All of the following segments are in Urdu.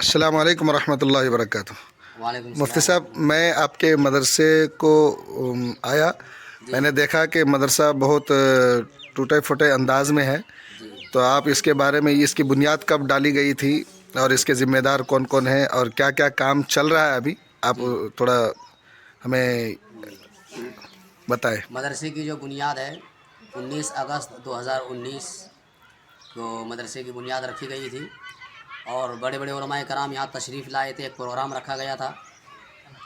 السلام علیکم ورحمۃ اللہ وبرکاتہ۔ وعلیکم مفتی السلام۔ صاحب، میں آپ کے مدرسے کو آیا، میں نے دیکھا کہ مدرسہ بہت ٹوٹے پھوٹے انداز میں ہے، تو آپ اس کے بارے میں اس کی بنیاد کب ڈالی گئی تھی اور اس کے ذمہ دار کون کون ہیں اور کیا کیا کام چل رہا ہے ابھی، آپ تھوڑا ہمیں بتائیں۔ مدرسے کی جو بنیاد ہے 19 اگست 2019 کو مدرسے کی بنیاد رکھی گئی تھی اور بڑے بڑے علماء کرام یہاں تشریف لائے تھے۔ ایک پروگرام رکھا گیا تھا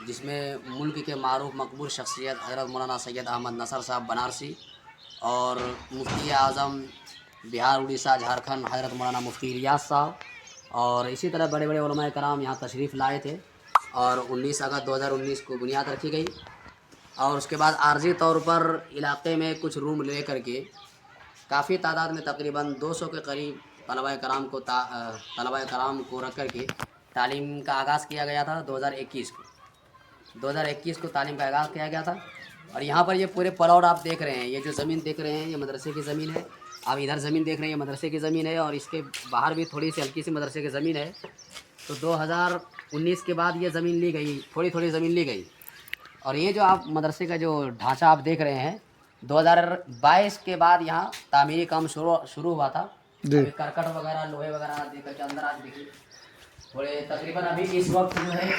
جس میں ملک کے معروف مقبول شخصیت حضرت مولانا سید احمد نصر صاحب بنارسی اور مفتی اعظم بہار اڑیسہ جھارکھنڈ حضرت مولانا مفتی الیاس صاحب اور اسی طرح بڑے بڑے علماء کرام یہاں تشریف لائے تھے اور 19 اگست 2019 کو بنیاد رکھی گئی۔ اور اس کے بعد عارضی طور پر علاقے میں کچھ روم لے کر کے کافی تعداد میں تقریباً 200 کے قریب طلباء کرام کو رکھ کر کے تعلیم کا آغاز کیا گیا تھا 2021 کو تعلیم کا آغاز کیا گیا تھا۔ اور یہاں پر یہ پورے پلاٹ آپ دیکھ رہے ہیں، یہ جو زمین دیکھ رہے ہیں یہ مدرسے کی زمین ہے۔ آپ ادھر زمین دیکھ رہے ہیں یہ مدرسے کی زمین ہے اور اس کے باہر بھی تھوڑی سی ہلکی سی مدرسے کی زمین ہے۔ تو 2019 کے بعد یہ زمین لی گئی، تھوڑی تھوڑی زمین لی گئی۔ اور یہ جو آپ مدرسے کا جو ڈھانچہ آپ دیکھ رہے ہیں 2022 کے بعد یہاں تعمیری کام شروع ہوا تھا۔ ابھی کرکٹ وغیرہ لوہے وغیرہ دیکھ کر کے اندر آج دیکھیے تھوڑے تقریباً ابھی اس وقت جو ہے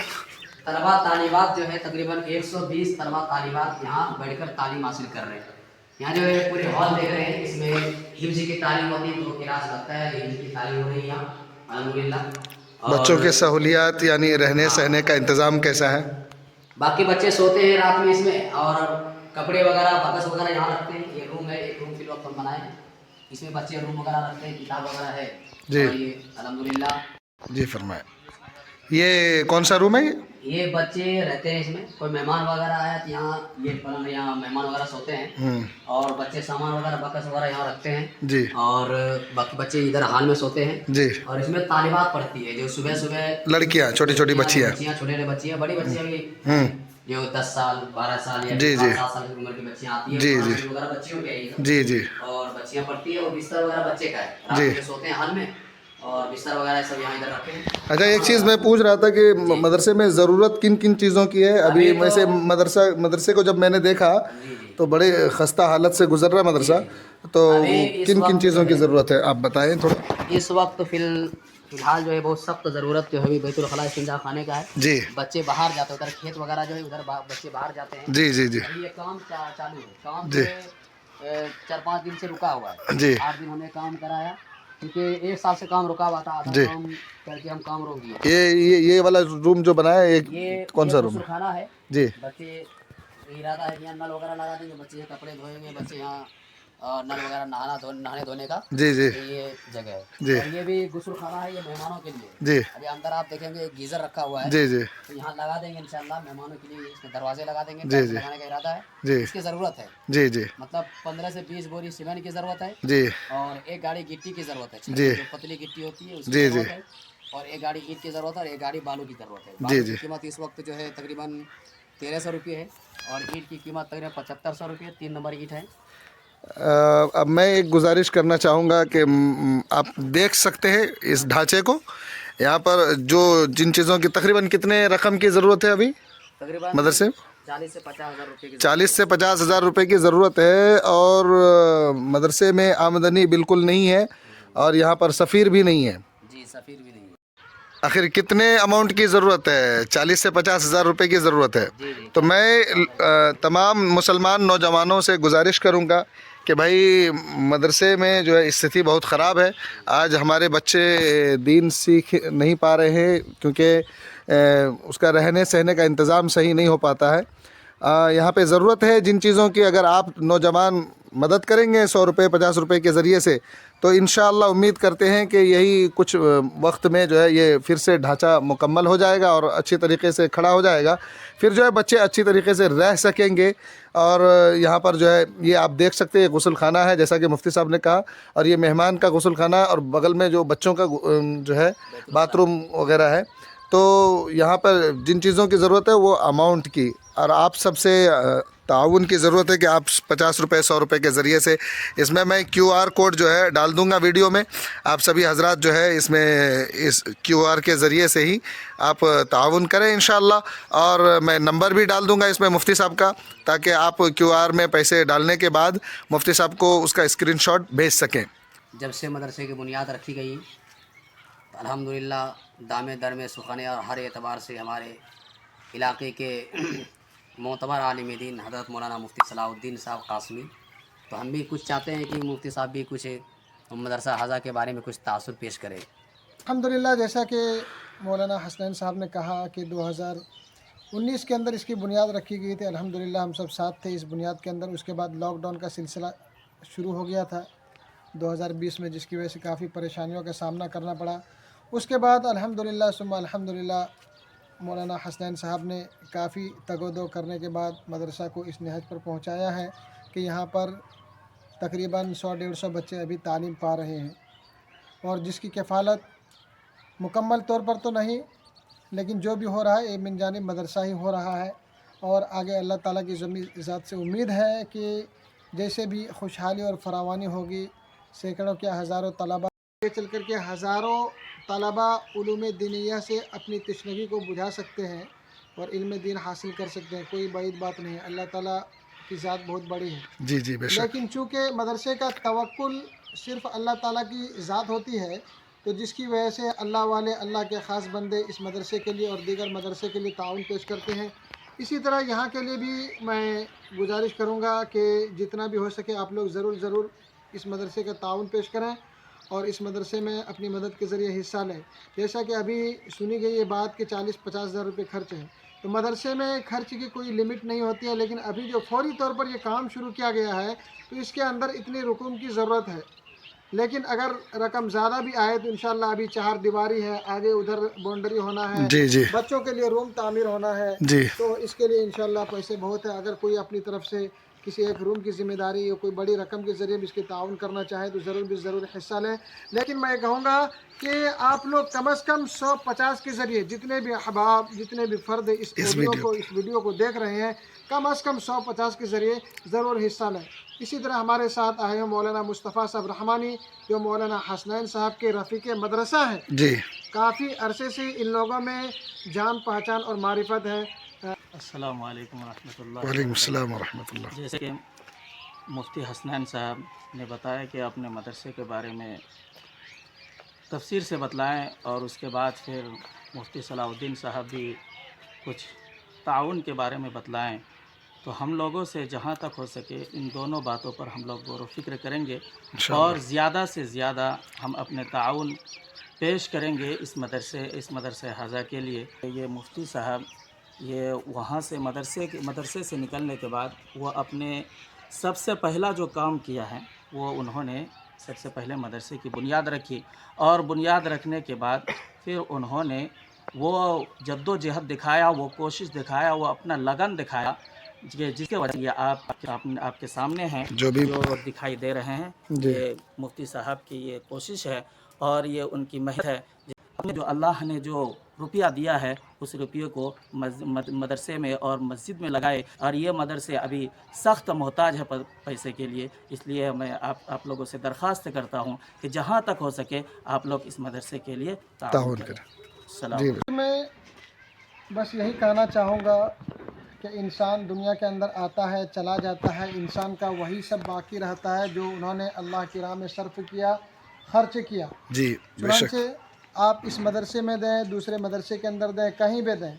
طلباء طالبات جو ہے تقریباً 120 طلباء طالبات یہاں بیٹھ کر تعلیم حاصل کر رہے ہیں۔ یہاں جو ہے پورے ہال دیکھ رہے ہیں، اس میں حفظ کی تعلیم ہوتی ہے، 2 کلاس لگتا ہے، حفظ کی تعلیم ہو رہی ہے یہاں الحمدللہ۔ بچوں کے سہولیات یعنی رہنے سہنے کا انتظام کیسا ہے؟ باقی بچے سوتے ہیں رات میں اس میں اور کپڑے وغیرہ بکس وغیرہ یہاں رکھتے ہیں۔ یہ روم ہے، ایک روم فی الوقت ہم بنائے ہیں، اس میں بچے روم وغیرہ رکھتے ہیں، کتاب وغیرہ ہے جی اور یہ الحمدللہ۔ جی فرمائیں، یہ کون سا روم ہے؟ یہ بچے رہتے ہیں اس میں، کوئی مہمان وغیرہ آیا تو یہاں مہمان وغیرہ سوتے ہیں اور بچے سامان وغیرہ بکس وغیرہ یہاں رکھتے ہیں جی، اور باقی بچے ادھر حال میں سوتے ہیں۔ جی، اور اس میں طالبات پڑھتی ہے جو صبح لڑکیاں، چھوٹی چھوٹی بچیاں، چھوٹے بچیاں، بڑی بچیاں بھی جو 10 سال 12 سال یا جی، 7 سال کی عمر کی بچیاں آتی ہیں، جی، قرآن جی، شریف وغیرہ بچیوں کے ہیں جی، جی، اور بچیاں پڑھتی ہیں اور بستر وغیرہ بچے کا ہے، رات میں سوتے ہیں حال میں اور بستر وغیرہ سب یہاں ادھر رکھے ہیں۔ اچھا، ایک چیز میں پوچھ رہا تھا کہ مدرسے میں ضرورت کن کن چیزوں کی ہے؟ ابھی ویسے مدرسے کو جب میں نے دیکھا تو بڑے خستہ حالت سے گزر رہا مدرسہ، تو کن کن چیزوں کی ضرورت ہے آپ بتائیں تھوڑا۔ اس وقت فی الحال جو ہے بہت سخت ضرورت جو ہے بیت الخلاء استنجا خانے کا ہے۔ جی، بچے باہر جاتے ہیں، ادھر کھیت وغیرہ جو ہے ادھر بچے باہر جاتے ہیں۔ جی، جی، جی، ابھی یہ کام چالو ہے، کام جی، جو ہے 4-5 دن سے رکا ہوا ہے، جی، 8 دن ہم نے کام کرایا کیونکہ 1 سال سے کام رکا ہوا تھا، آدھا جی، کام کر کے ہم کام روک دیے۔ یہ والا روم جو بنایا ہے یہ کون سا روم غسل ہے؟ خانہ ہے، جی، بچے ارادہ ہے کہ یہاں نل وغیرہ لگا دیں گے، بچے کپڑے دھوئیں گے، بچے یہاں نل وغیرہ نہانے دھونے کا جی، جی، یہ جگہ ہے۔ جی، اور یہ بھی غسل خانہ ہے، یہ مہمانوں کے لیے۔ جی، ابھی اندر آپ دیکھیں گے ایک گیزر رکھا ہوا ہے، جی، جی، تو یہاں لگا دیں گے انشاءاللہ مہمانوں کے لیے، اس میں دروازے لگا دیں گے، جی، ٹائلس جی، لگانے کا ارادہ ہے، جی، اس کی ضرورت ہے۔ جی، جی، مطلب 15 سے 20 بوری سیمنٹ کی ضرورت ہے جی، اور ایک گاڑی گٹی کی ضرورت ہے، جی، جو پتلی گٹی ہوتی ہے اس کی جی، جی، ضرورت ہے، اور ایک گاڑی اینٹ کی ضرورت ہے اور ایک گاڑی بالو کی ضرورت ہے۔ جی، بالو جی۔ کی قیمت اس وقت جو ہے تقریباً 1300 روپے ہے اور اینٹ کی قیمت تقریباً 7500 روپے، 3 نمبر اینٹ ہے۔ اب میں ایک گزارش کرنا چاہوں گا کہ آپ دیکھ سکتے ہیں اس ڈھانچے کو، یہاں پر جن چیزوں کی تقریباً کتنے رقم کی ضرورت ہے ابھی تقریباً مدرسے؟ 40 سے 50 ہزار روپے کی 40 سے 50 ہزار روپے کی ضرورت ہے، اور مدرسے میں آمدنی بالکل نہیں ہے اور یہاں پر سفیر بھی نہیں ہے۔ جی، سفیر بھی نہیں ہے۔ آخر کتنے اماؤنٹ کی ضرورت ہے؟ 40 سے 50 ہزار روپے کی ضرورت ہے۔ جی جی، تو میں تمام مسلمان نوجوانوں سے گزارش کروں گا کہ بھائی مدرسے میں جو ہے استھتی بہت خراب ہے، آج ہمارے بچے دین سیکھ نہیں پا رہے ہیں کیونکہ اس کا رہنے سہنے کا انتظام صحیح نہیں ہو پاتا ہے۔ یہاں پہ ضرورت ہے جن چیزوں کی، اگر آپ نوجوان مدد کریں گے 100 روپے 50 روپے کے ذریعے سے، تو انشاءاللہ امید کرتے ہیں کہ یہی کچھ وقت میں جو ہے یہ پھر سے ڈھانچہ مکمل ہو جائے گا اور اچھی طریقے سے کھڑا ہو جائے گا، پھر جو ہے بچے اچھی طریقے سے رہ سکیں گے۔ اور یہاں پر جو ہے یہ آپ دیکھ سکتے ہیں غسل خانہ ہے جیسا کہ مفتی صاحب نے کہا، اور یہ مہمان کا غسل خانہ اور بغل میں جو بچوں کا جو ہے باتھ روم وغیرہ ہے۔ تو یہاں پر جن چیزوں کی ضرورت ہے وہ اماؤنٹ کی، اور آپ سب سے تعاون کی ضرورت ہے کہ آپ 50 روپے 100 روپے کے ذریعے سے اس میں QR کوڈ جو ہے ڈال دوں گا ویڈیو میں. آپ سبھی حضرات جو ہے اس میں اس QR کے ذریعے سے ہی آپ تعاون کریں انشاءاللہ. اور میں نمبر بھی ڈال دوں گا اس میں مفتی صاحب کا, تاکہ آپ QR میں پیسے ڈالنے کے بعد مفتی صاحب کو اس کا اسکرین شاٹ بھیج سکیں. جب سے مدرسے کی بنیاد رکھی گئی تو الحمدللہ دامے در میں سخن اور ہر اعتبار سے ہمارے علاقے کے معتبر عالم دین حضرت مولانا مفتی صلاح الدین صاحب قاسمی, تو ہم بھی کچھ چاہتے ہیں کہ مفتی صاحب بھی کچھ مدرسہ حضا کے بارے میں کچھ تاثر پیش کرے. الحمدللہ جیسا کہ مولانا حسنین صاحب نے کہا کہ 2019 کے اندر اس کی بنیاد رکھی گئی تھی. الحمدللہ ہم سب ساتھ تھے اس بنیاد کے اندر. اس کے بعد لاک ڈاؤن کا سلسلہ شروع ہو گیا تھا 2020 میں, جس کی وجہ سے کافی پریشانیوں کا سامنا کرنا پڑا. اس کے بعد الحمدللہ ثم الحمدللہ مولانا حسنین صاحب نے کافی تگ و دو کرنے کے بعد مدرسہ کو اس نہج پر پہنچایا ہے کہ یہاں پر تقریباً 100-150 بچے ابھی تعلیم پا رہے ہیں, اور جس کی کفالت مکمل طور پر تو نہیں, لیکن جو بھی ہو رہا ہے یہ من جانب مدرسہ ہی ہو رہا ہے. اور آگے اللہ تعالیٰ کی ذات سے امید ہے کہ جیسے بھی خوشحالی اور فراوانی ہوگی, سینکڑوں کیا ہزاروں طلباء چل کر کے ہزاروں طلباء علوم دینیہ سے اپنی تشنگی کو بجھا سکتے ہیں اور علم دین حاصل کر سکتے ہیں. کوئی بعید بات نہیں ہے, اللہ تعالیٰ کی ذات بہت بڑی ہے. جی جی بے شک. لیکن چونکہ مدرسے کا توکل صرف اللہ تعالیٰ کی ذات ہوتی ہے, تو جس کی وجہ سے اللہ والے, اللہ کے خاص بندے اس مدرسے کے لیے اور دیگر مدرسے کے لیے تعاون پیش کرتے ہیں. اسی طرح یہاں کے لیے بھی میں گزارش کروں گا کہ جتنا بھی ہو سکے آپ لوگ ضرور اس مدرسے کا تعاون پیش کریں اور اس مدرسے میں اپنی مدد کے ذریعے حصہ لیں. جیسا کہ ابھی سنی گئی یہ بات کہ 40-50 ہزار روپے خرچ ہیں, تو مدرسے میں خرچ کی کوئی لمٹ نہیں ہوتی ہے, لیکن ابھی جو فوری طور پر یہ کام شروع کیا گیا ہے تو اس کے اندر اتنی رقوم کی ضرورت ہے. لیکن اگر رقم زیادہ بھی آئے تو انشاءاللہ ابھی 4 دیواری ہے, آگے ادھر باؤنڈری ہونا ہے, جی جی بچوں کے لیے روم تعمیر ہونا ہے, جی تو اس کے لیے انشاءاللہ پیسے بہت ہیں. اگر کوئی اپنی طرف سے کسی ایک روم کی ذمہ داری یا کوئی بڑی رقم کے ذریعے بھی اس کی تعاون کرنا چاہے تو ضرور حصہ لیں. لیکن میں کہوں گا کہ آپ لوگ کم از کم 150 کے ذریعے جتنے بھی احباب, جتنے بھی فرد اس ویڈیو کو دیکھ رہے ہیں, کم از کم 150 کے ذریعے ضرور حصہ لیں. اسی طرح ہمارے ساتھ آئے ہیں مولانا مصطفیٰ صاحب رحمانی, جو مولانا حسنین صاحب کے رفیق مدرسہ ہیں. جی کافی عرصے سے ان لوگوں میں جان پہچان اور معرفت ہے. السلام علیکم ورحمۃ اللہ. وعلیکم السلام ورحمۃ اللہ. جیسے کہ مفتی حسنین صاحب نے بتایا کہ اپنے مدرسے کے بارے میں تفسیر سے بتلائیں, اور اس کے بعد پھر مفتی صلاح الدین صاحب بھی کچھ تعاون کے بارے میں بتلائیں, تو ہم لوگوں سے جہاں تک ہو سکے ان دونوں باتوں پر ہم لوگ غور و فکر کریں گے اور زیادہ سے زیادہ ہم اپنے تعاون پیش کریں گے اس مدرسے حضا کے لیے. یہ مفتی صاحب یہ وہاں سے مدرسے سے نکلنے کے بعد وہ اپنے سب سے پہلا جو کام کیا ہے وہ انہوں نے سب سے پہلے مدرسے کی بنیاد رکھی, اور بنیاد رکھنے کے بعد پھر انہوں نے وہ جد و جہد دکھایا, وہ کوشش دکھایا, وہ اپنا لگن دکھایا, جس کے وجہ یہ آپ کے سامنے ہیں جو دکھائی دے رہے ہیں. یہ مفتی صاحب کی یہ کوشش ہے اور یہ ان کی محنت ہے. جو اللہ نے جو روپیہ دیا ہے اس روپیے کو مدرسے میں اور مسجد میں لگائے, اور یہ مدرسے ابھی سخت محتاج ہے پیسے کے لیے. اس لیے میں آپ لوگوں سے درخواست کرتا ہوں کہ جہاں تک ہو سکے آپ لوگ اس مدرسے کے لیے تعاون کریں. السلام. میں بس یہی کہنا چاہوں گا کہ انسان دنیا کے اندر آتا ہے, چلا جاتا ہے, انسان کا وہی سب باقی رہتا ہے جو انہوں نے اللہ کی راہ میں صرف کیا, خرچ کیا. جی بے شک. چنانچہ آپ اس مدرسے میں دیں, دوسرے مدرسے کے اندر دیں, کہیں بھی دیں,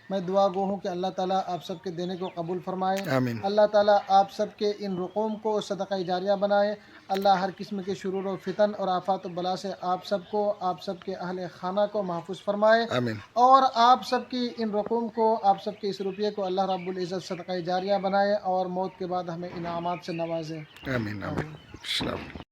میں دعا گو ہوں کہ اللہ تعالیٰ آپ سب کے دینے کو قبول فرمائے. آمین. اللہ تعالیٰ آپ سب کے ان رقوم کو صدقہ جاریہ بنائے. اللہ ہر قسم کے شرور و فتن اور آفات و بلا سے آپ سب کو, آپ سب کے اہل خانہ کو محفوظ فرمائے. آمین. اور آپ سب کی ان رقوم کو, آپ سب کے اس روپیے کو اللہ رب العزت صدقہ جاریہ بنائے اور موت کے بعد ہمیں انعامات سے نوازے. آمین. آمین. السلام.